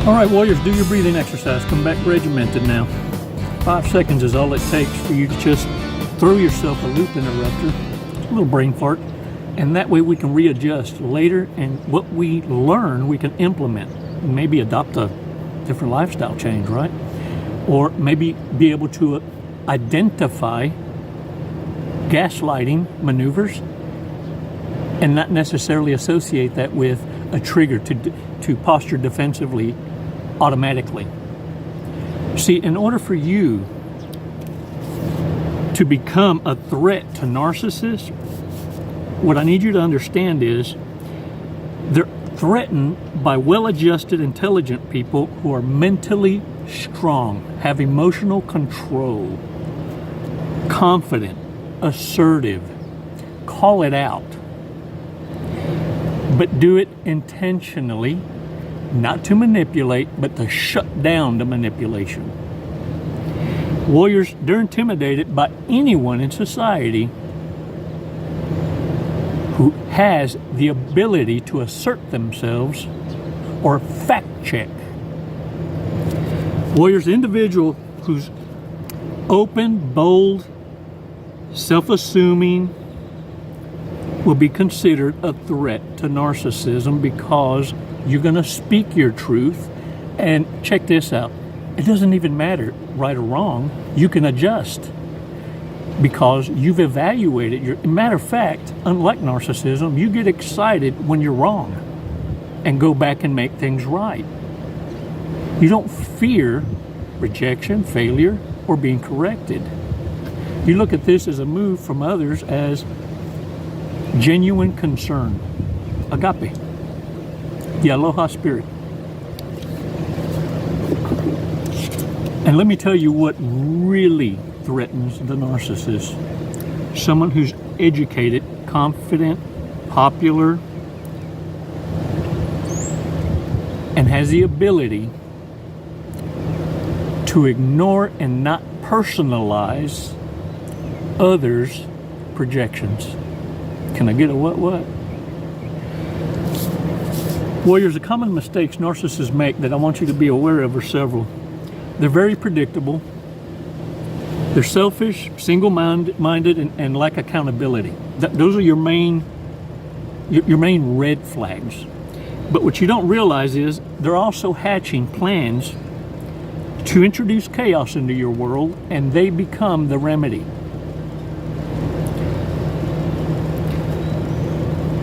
All right, warriors, do your breathing exercise. Come back regimented now. 5 seconds is all it takes for you to just throw yourself a loop interrupter, a little brain fart, and that way we can readjust later, and what we learn we can implement. Maybe adopt a different lifestyle change, right? Or maybe be able to identify gaslighting maneuvers and not necessarily associate that with a trigger to posture defensively automatically. See, in order for you to become a threat to narcissists, what I need you to understand is they're threatened by well-adjusted, intelligent people who are mentally strong, have emotional control, confident, assertive, call it out, but do it intentionally, not to manipulate, but to shut down the manipulation. Warriors, they're intimidated by anyone in society who has the ability to assert themselves or fact check. Warriors, individual who's open, bold, self-assuming will be considered a threat to narcissism because you're going to speak your truth. And check this out. It doesn't even matter right or wrong. You can adjust because you've evaluated your... Matter of fact, unlike narcissism, you get excited when you're wrong and go back and make things right. You don't fear rejection, failure, or being corrected. You look at this as a move from others as genuine concern. Agape. The aloha spirit. And let me tell you what really threatens the narcissist. Someone who's educated, confident, popular, and has the ability to ignore and not personalize others' projections. Can I get a what? Warriors, the common mistakes narcissists make that I want you to be aware of are several. They're very predictable. They're selfish, single-minded, and lack accountability. Those are your main red flags. But what you don't realize is they're also hatching plans to introduce chaos into your world, and they become the remedy.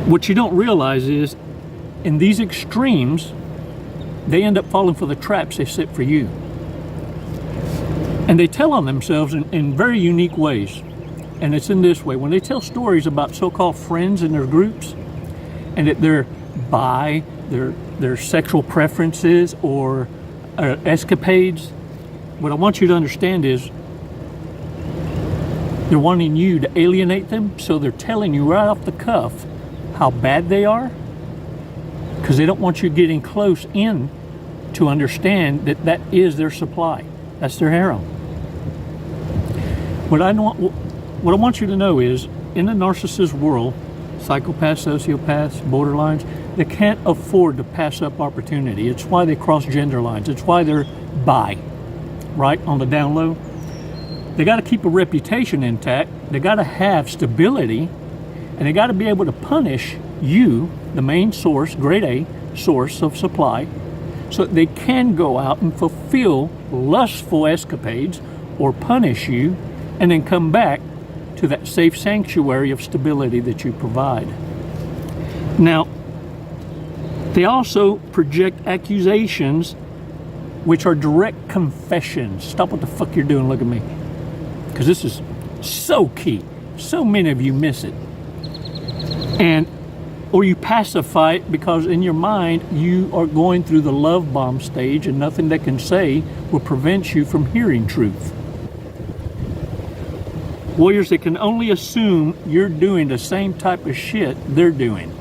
What you don't realize is in these extremes, they end up falling for the traps they set for you. And they tell on themselves in very unique ways. And it's in this way. When they tell stories about so-called friends in their groups, and that they're bi, their sexual preferences or escapades, what I want you to understand is they're wanting you to alienate them, so they're telling you right off the cuff how bad they are, because they don't want you getting close in to understand that that is their supply. That's their harem. What I want you to know is, in the narcissist world, psychopaths, sociopaths, borderlines, they can't afford to pass up opportunity. It's why they cross gender lines. It's why they're bi, right, on the down low. They got to keep a reputation intact. They got to have stability, and they got to be able to punish you, the main source, grade A source of supply, so that they can go out and fulfill lustful escapades or punish you, and then come back to that safe sanctuary of stability that you provide. Now, they also project accusations which are direct confessions. Stop what the fuck you're doing, look at me. Because this is so key. So many of you miss it. Or you pacify it because in your mind you are going through the love bomb stage, and nothing they can say will prevent you from hearing truth. Warriors, they can only assume you're doing the same type of shit they're doing.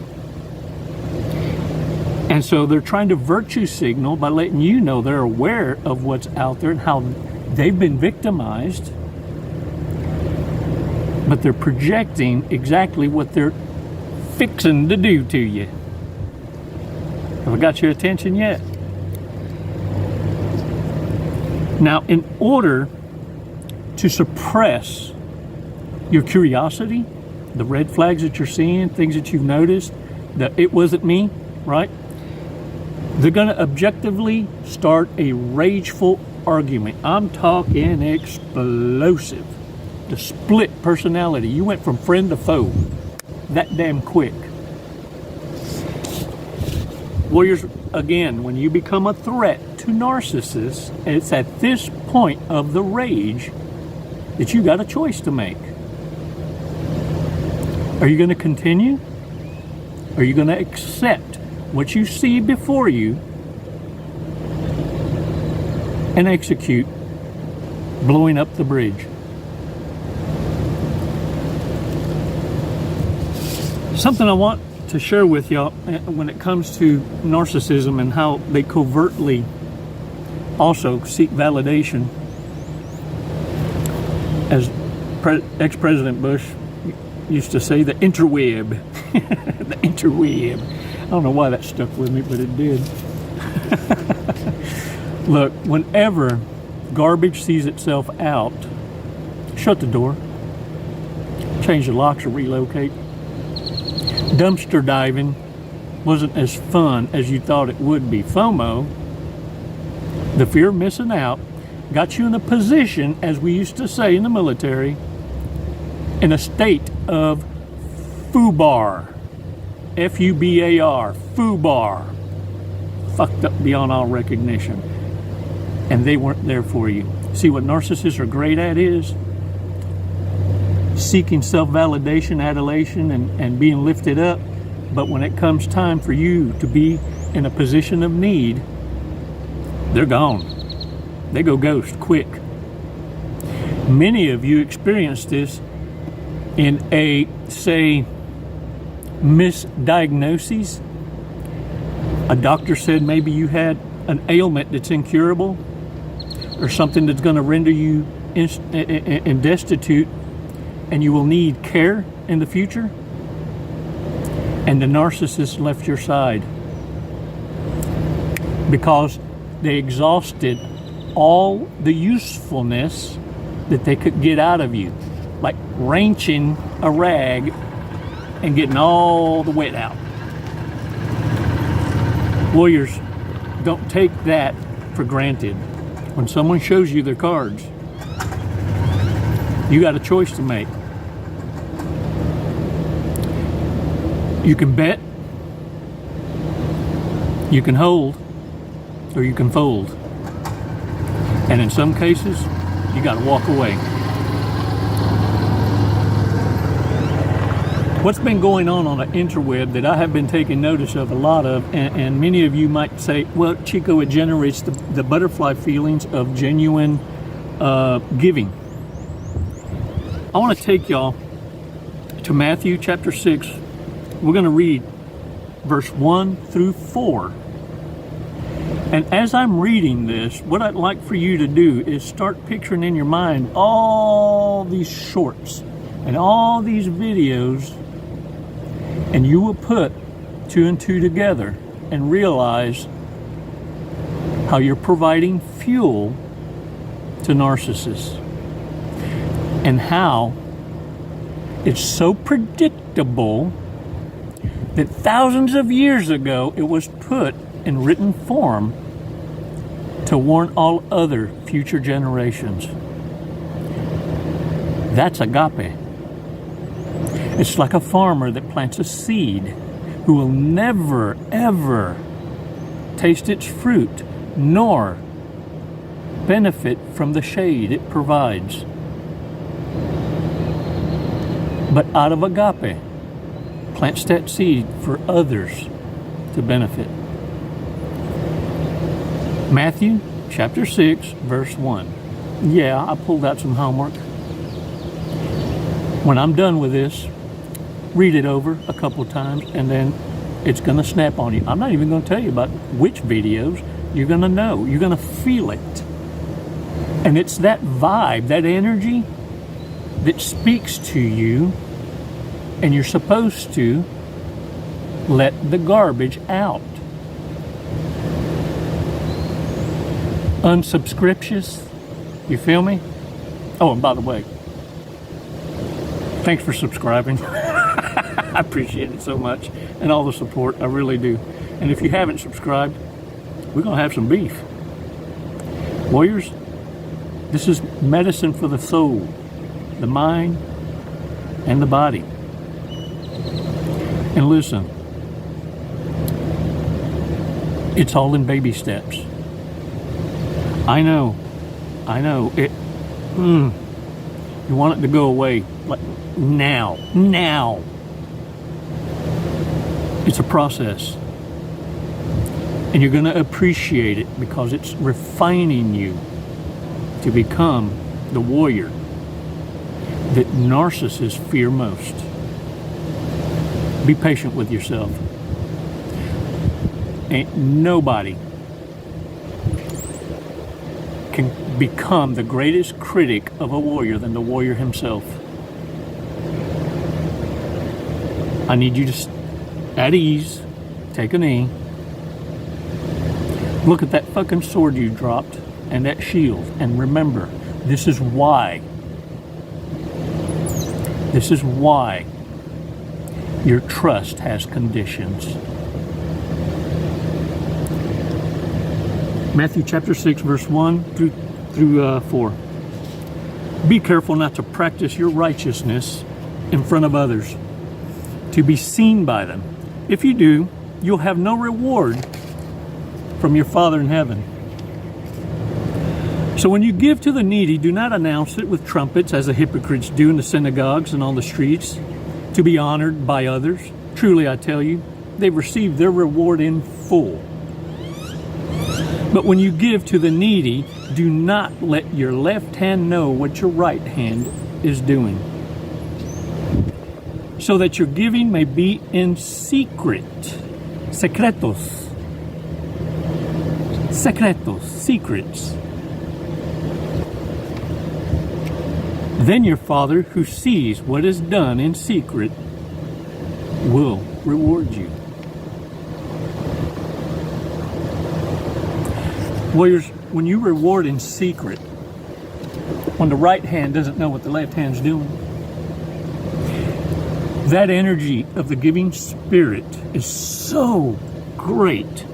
And so they're trying to virtue signal by letting you know they're aware of what's out there and how they've been victimized, but they're projecting exactly what they're fixing to do to you. Have I got your attention yet? Now, in order to suppress your curiosity, the red flags that you're seeing, things that you've noticed, that it wasn't me, right? They're going to objectively start a rageful argument. I'm talking explosive. The split personality. You went from friend to foe that damn quick. Warriors, again, when you become a threat to narcissists, it's at this point of the rage that you got a choice to make. Are you going to continue? Are you going to accept what you see before you and execute blowing up the bridge? Something I want to share with y'all when it comes to narcissism and how they covertly also seek validation. As ex-President Bush used to say, the interweb. The interweb. I don't know why that stuck with me, but it did. Look, whenever garbage sees itself out, shut the door, change the locks or relocate. Dumpster diving wasn't as fun as you thought it would be. FOMO, the fear of missing out, got you in a position, as we used to say in the military, in a state of FUBAR. F-U-B-A-R, FUBAR. Fucked up beyond all recognition. And they weren't there for you. See, what narcissists are great at is seeking self-validation, adulation, and being lifted up. But when it comes time for you to be in a position of need, they're gone. They go ghost quick. Many of you experienced this in a, say, misdiagnosis. A doctor said maybe you had an ailment that's incurable or something that's going to render you destitute and you will need care in the future. And the narcissist left your side because they exhausted all the usefulness that they could get out of you, like wrenching a rag and getting all the wet out. Warriors, don't take that for granted. When someone shows you their cards, you got a choice to make. You can bet, you can hold, or you can fold. And in some cases, you got to walk away. What's been going on the interweb that I have been taking notice of a lot of, and many of you might say, well, Chico, it generates the butterfly feelings of genuine giving. I want to take y'all to Matthew chapter 6. We're going to read verse 1 through 4. And as I'm reading this, what I'd like for you to do is start picturing in your mind all these shorts and all these videos, and you will put two and two together and realize how you're providing fuel to narcissists and how it's so predictable that thousands of years ago it was put in written form to warn all other future generations. That's agape. It's like a farmer that plants a seed who will never, ever taste its fruit nor benefit from the shade it provides. But out of agape, plants that seed for others to benefit. Matthew chapter 6, verse 1. Yeah, I pulled out some homework. When I'm done with this, read it over a couple of times, and then it's going to snap on you. I'm not even going to tell you about which videos. You're going to know. You're going to feel it. And it's that vibe, that energy that speaks to you, and you're supposed to let the garbage out. Unsubscriptious, You feel me? Oh, and by the way, thanks for subscribing. I appreciate it so much, and all the support. I really do. And if you haven't subscribed, we're going to have some beef. Warriors, this is medicine for the soul, the mind, and the body. And listen, it's all in baby steps. I know. It. You want it to go away, like now. It's a process. And you're going to appreciate it because it's refining you to become the warrior that narcissists fear most. Be patient with yourself. Ain't nobody can become the greatest critic of a warrior than the warrior himself. I need you to, at ease, take a knee. Look at that fucking sword you dropped and that shield, and remember, this is why. This is why your trust has conditions. Matthew chapter 6, verse 1 through 4. Be careful not to practice your righteousness in front of others, to be seen by them. If you do, you'll have no reward from your Father in heaven. So when you give to the needy, do not announce it with trumpets, as the hypocrites do in the synagogues and on the streets, to be honored by others. Truly, I tell you, they've received their reward in full. But when you give to the needy, do not let your left hand know what your right hand is doing, so that your giving may be in secret. Secretos. Secrets. Then your Father, who sees what is done in secret, will reward you. Warriors, when you reward in secret, when the right hand doesn't know what the left hand's doing, that energy of the giving spirit is so great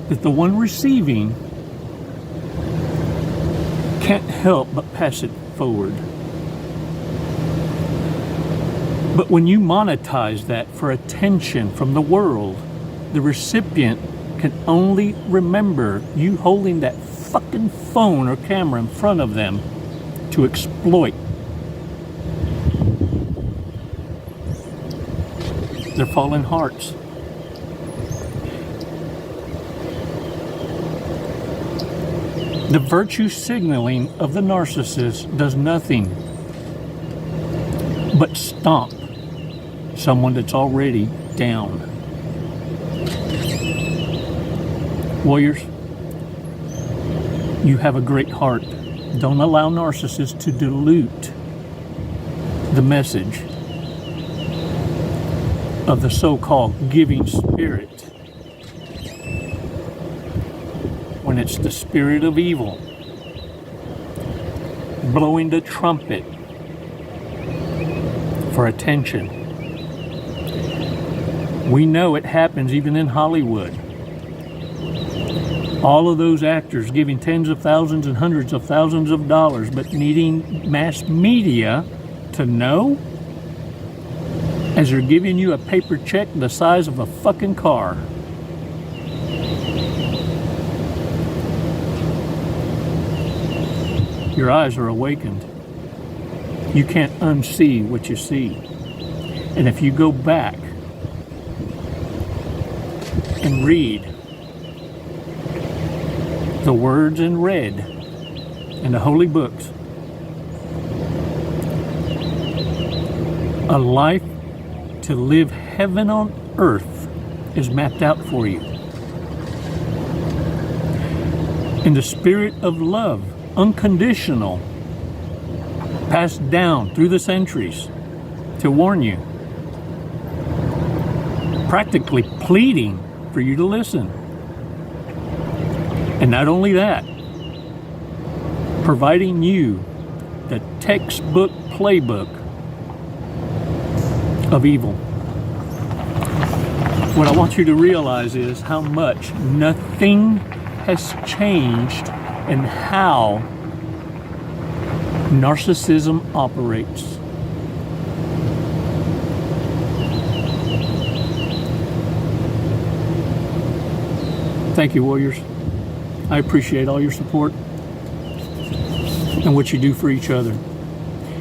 that the one receiving can't help but pass it forward. But when you monetize that for attention from the world, the recipient can only remember you holding that fucking phone or camera in front of them to exploit their fallen hearts. The virtue signaling of the narcissist does nothing but stomp someone that's already down. Warriors, you have a great heart. Don't allow narcissists to dilute the message of the so-called giving spirit, when it's the spirit of evil blowing the trumpet for attention. We know it happens even in Hollywood. All of those actors giving tens of thousands and hundreds of thousands of dollars, but needing mass media to know, as they're giving you a paper check the size of a fucking car. Your eyes are awakened. You can't unsee what you see. And if you go back and read the words in red in the holy books, a life to live heaven on earth is mapped out for you. In the spirit of love, unconditional, passed down through the centuries to warn you, practically pleading for you to listen. And not only that, providing you the textbook playbook of evil. What I want you to realize is how much nothing has changed in how narcissism operates. Thank you, warriors. I appreciate all your support and what you do for each other.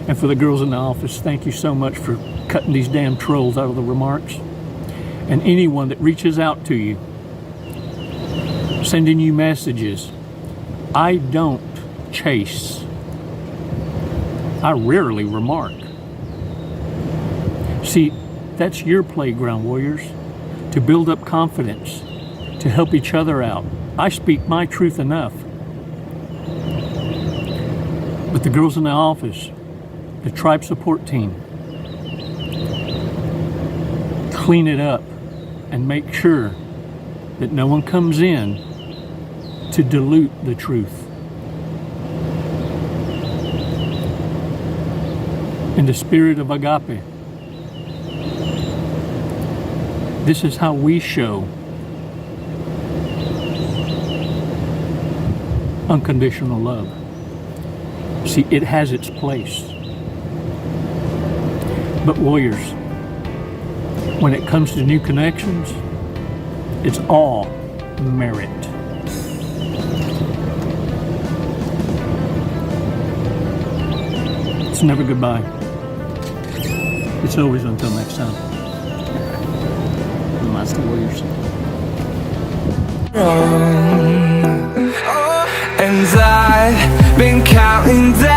And for the girls in the office, thank you so much for cutting these damn trolls out of the remarks. And anyone that reaches out to you, sending you messages, I don't chase. I rarely remark. See, that's your playground, warriors, to build up confidence, to help each other out. I speak my truth enough. But the girls in the office, the tribe support team, clean it up and make sure that no one comes in to dilute the truth. In the spirit of agape, this is how we show unconditional love. See, it has its place. But warriors, when it comes to new connections, it's all merit. It's never goodbye. It's always until next time. The Master Warriors. And I've been counting down